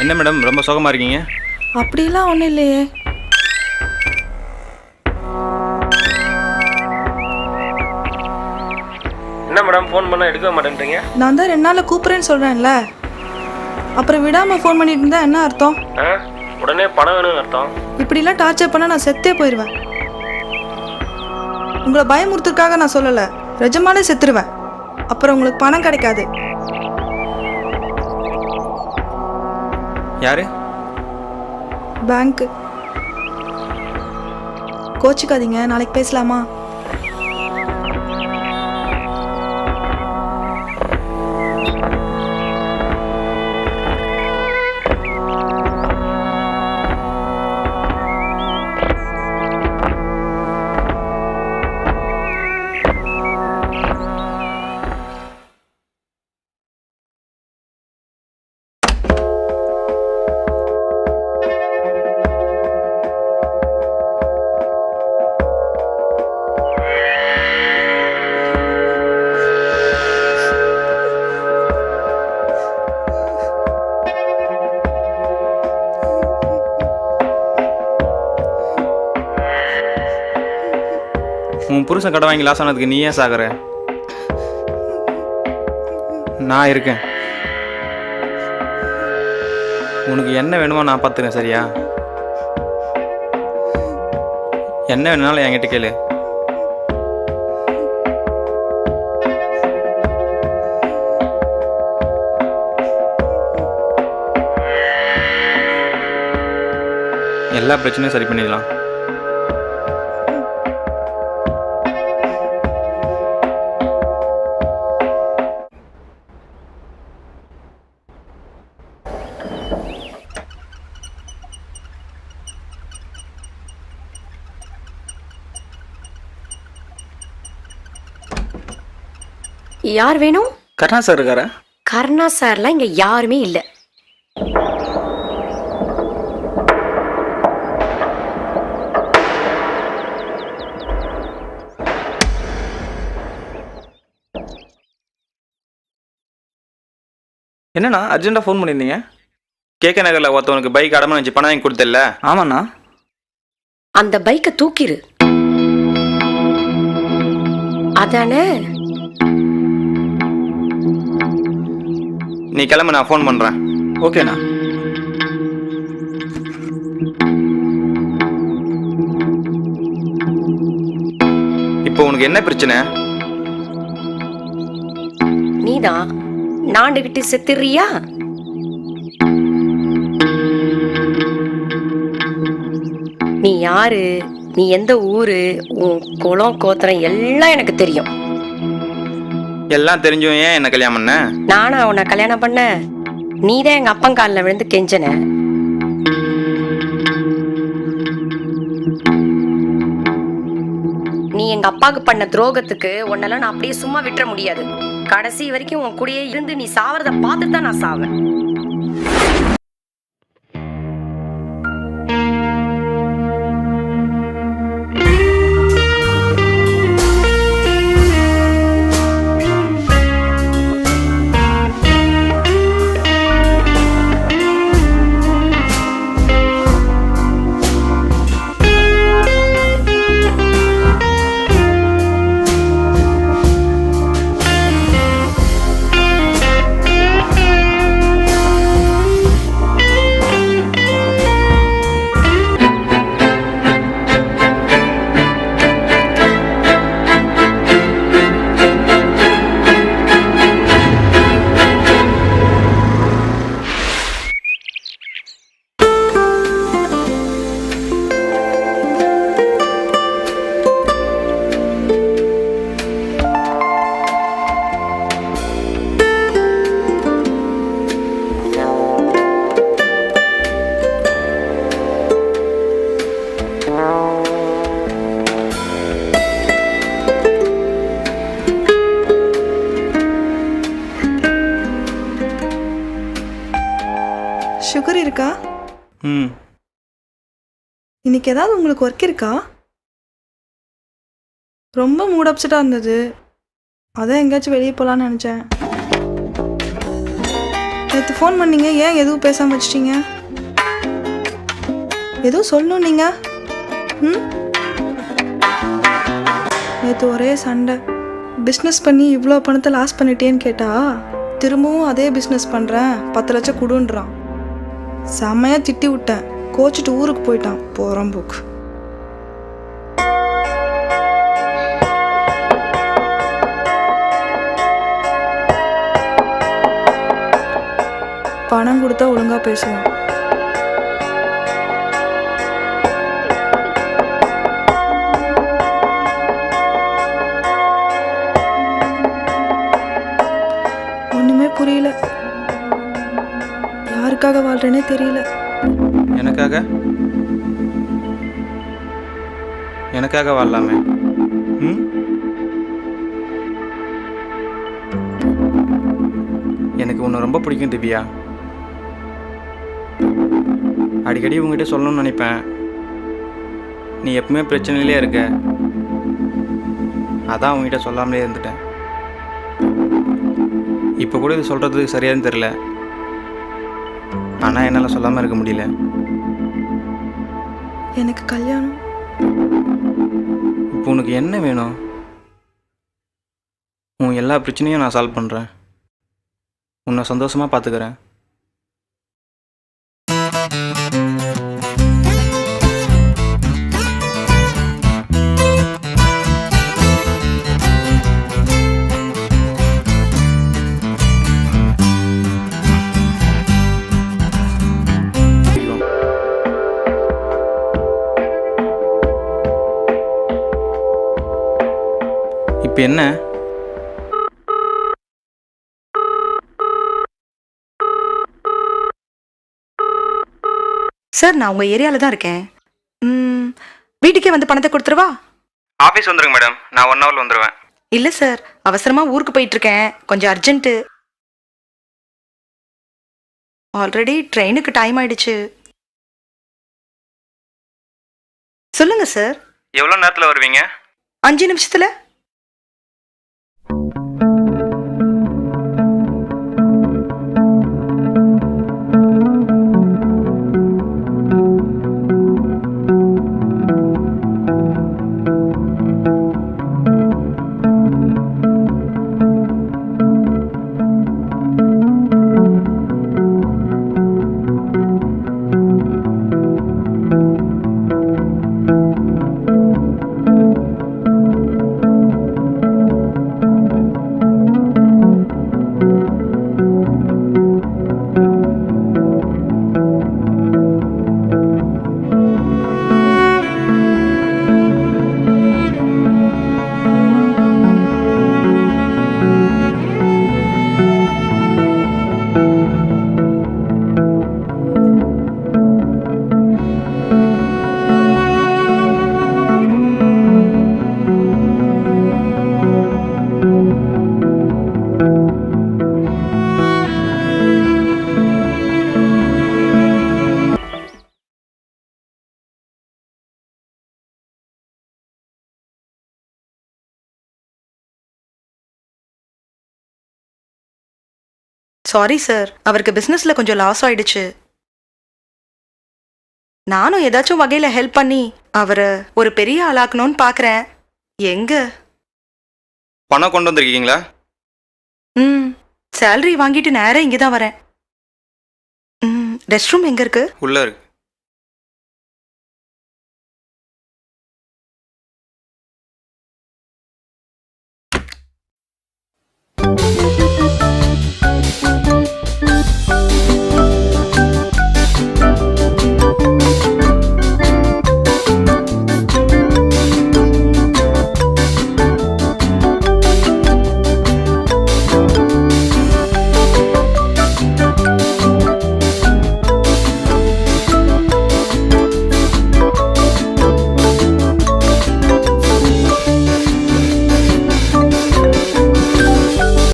என்ன மேடம் ரொம்ப சோகமாக இருக்கீங்க? அப்படிலாம் ஒன்றும் இல்லையே. என்ன மேடம் ஃபோன் பண்ணால் எடுக்க மாட்டேன்றீங்க? நான் தான் 2 நாளில் கூப்பிட்றேன்னு சொல்கிறேன்ல, அப்புறம் விடாமல் ஃபோன் பண்ணிட்டு இருந்தா என்ன அர்த்தம்? உடனே பணம் வேணும்னு அர்த்தம். இப்படிலாம் டார்ச்சர் பண்ணால் நான் செத்தே போயிடுவேன். உங்களை பயமுறுத்துறதுக்காக நான் சொல்லலை, நிஜமாலே செத்துருவேன். அப்புறம் உங்களுக்கு பணம் கிடைக்காது. யாரு? பேங்க்கு. கோச்சிக்காதீங்க, நாளைக்கு பேசலாமா? உன் புருஷன் கடை வாங்கி லாஸ் ஆனதுக்கு நீ ஏன் சாகுற? நான் இருக்கேன். உனக்கு என்ன வேணுமோ நான் பார்த்துக்கிறேன், சரியா? என்ன வேணுனாலும் என்கிட்ட கேளு. எல்லா பிரச்சனையும் சரி பண்ணிடலாம். யார் வேணும்? கருணா சார் இருக்காரா? கருணா சார்லாம் இங்க யாருமே இல்ல. என்னண்ணா அர்ஜென்ட்டாக ஃபோன் பண்ணியிருந்தீங்க? கேகே நகரில் ஒருத்தவனுக்கு பைக் அடமான வச்சு பணம் வாங்கி கொடுத்தல? ஆமாண்ணா. அந்த பைக்கை தூக்கிரு. அதானே? நீ கிளம்பு, நான் ஃபோன் பண்ணுறேன். ஓகேண்ணா. இப்போ உனக்கு என்ன பிரச்சனை? நீதான் நாண்டுகிட்டு செத்துறியா? நீ யாரு, நீ எந்த ஊரு, உன் குலம் கோத்திரம் எல்லாம் எனக்கு தெரியும். எல்லாம் தெரிஞ்சும் ஏன் என்ன கல்யாணம் பண்ண? நானா உன்னை கல்யாணம் பண்ண? நீதான் எங்க அப்பங்காலில் விழுந்து கெஞ்சன. நீ எங்க அப்பாவுக்கு பண்ண துரோகத்துக்கு உன்னெல்லாம் நான் அப்படியே சும்மா விட்டுற முடியாது. கடைசி வரைக்கும் உன் கூடயே இருந்து நீ சாவறத பார்த்துட்டு தான் நான் சாவேன். சுகர் இருக்கா? இன்னைக்கு ஏதாவது உங்களுக்கு ஒர்க் இருக்கா? ரொம்ப மூட் அப்செட்டாக இருந்தது, அதான் எங்கேயாச்சும் வெளியே போகலான்னு நினச்சேன். நேற்று ஃபோன் பண்ணீங்க, ஏன் எதுவும் பேசாமல் வச்சிட்டீங்க? எதுவும் சொல்லணும் நீங்கள். ம், நேற்று ஒரே சண்டை. பிஸ்னஸ் பண்ணி இவ்வளோ பணத்தை லாஸ் பண்ணிட்டேன்னு கேட்டா திரும்பவும் அதே பிஸ்னஸ் பண்ணுறேன் 10 லட்சம் கொடுன்றான். செம்மையாக திட்டி விட்டேன். கோச்சிட்டு ஊருக்கு போயிட்டான். போகிறான் போக்கு. பணம் கொடுத்தா ஒழுங்காக பேசுவான். ஒன்றுமே புரியல. யாருக்காக வாழ்றேனே தெரியல. எனக்காக வாழலாமே. ம், எனக்கு உன்னை ரொம்ப பிடிக்கும் திவ்யா. அடிக்கடி உங்ககிட்ட சொல்லணும்னு நினைப்பேன். நீ எப்பவுமே பிரச்சனையிலே இருக்க. அதான் உங்ககிட்ட சொல்லாமலே இருந்துட்டேன். இப்போ கூட இது சொல்கிறது சரியானு தெரில. ஆனால் என்னால் சொல்லாமல் இருக்க முடியல. எனக்கு கல்யாணம். இப்போ உனக்கு என்ன வேணும்? உன் எல்லா பிரச்சனையும் நான் சால்வ் பண்ணுறேன். உன்னை சந்தோஷமாக பார்த்துக்கிறேன். இப்போ என்ன? சார், நான் உங்கள் ஏரியாவில் தான் இருக்கேன். வீட்டுக்கே வந்து பணத்தை கொடுத்துருவா? ஆஃபீஸ் வந்துருங்க மேடம். நான் 1 ஹவரில் வந்துடுவேன். இல்லை சார், அவசரமாக ஊருக்கு போயிட்டுருக்கேன். கொஞ்சம் அர்ஜென்ட்டு. ஆல்ரெடி ட்ரெயினுக்கு டைம் ஆயிடுச்சு. சொல்லுங்கள் சார். எவ்வளோ நேரத்தில் வருவீங்க? 5 நிமிஷத்தில். சாரி சார், அவருக்கு பிஸ்னஸில் கொஞ்சம் லாஸ் ஆயிடுச்சு. நானும் ஏதாச்சும் வகையில் ஹெல்ப் பண்ணி அவரை ஒரு பெரிய ஆளாக்கணும்னு பார்க்குறேன். எங்க? பணம் கொண்டு வந்திருக்கீங்களா? சேலரி வாங்கிட்டு நேராக இங்கே தான் வரேன். ரெஸ்ட் ரூம் எங்கே இருக்கு? உள்ளே இருக்கு.